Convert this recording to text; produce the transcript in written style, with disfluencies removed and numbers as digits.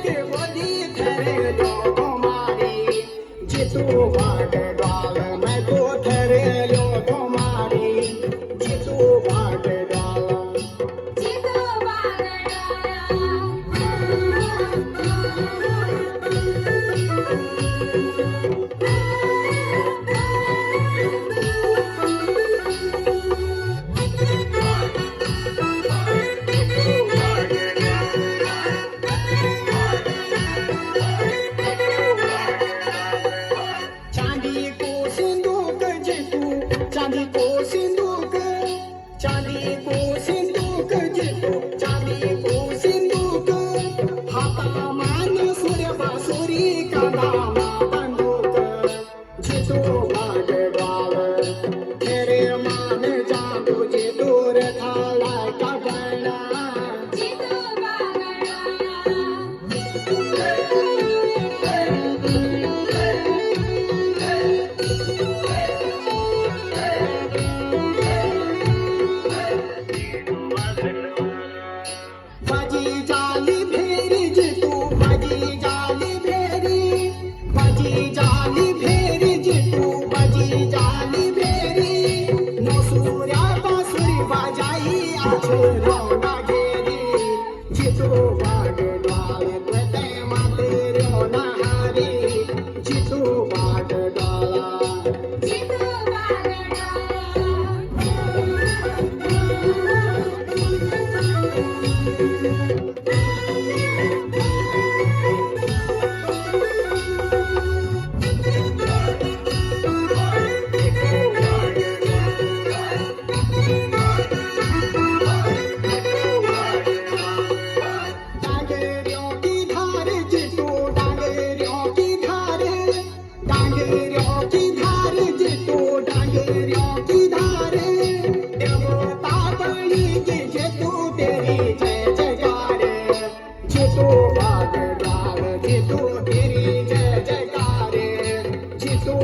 के बोली ठहरे लो तुम्हारी जितू बाट डाल मैं तो ठहरे लो तुम्हारी जितू बाट डाल चांदी को सिंदूक जितू चांदी को सिंदूक चांदी को सिंदूक जितू चांदी को सिंदूक हाता मान सूर्य बासुरी कांदा बंदूक जितू भाग डाल तेरे मान जादू जितू रे थाला का गणा बाजी जाली भेरी जितू बाजी जाली भेरी बाजी जाली भेरी जितू बाजी जाली भेरी नो सूर्या बासुरी बाजाई आछे रौना घेरी जितू बाग डाल ते माते रो नहारी जितू बाग डाला डांगरियों की धार जितू डांगरियों की धार डांगरियों की धार जितू डांगरियों की धार देवता बनी की जितू तेरी जय जयकार जितू भाग डाल जितू तेरी जय जयकार जितू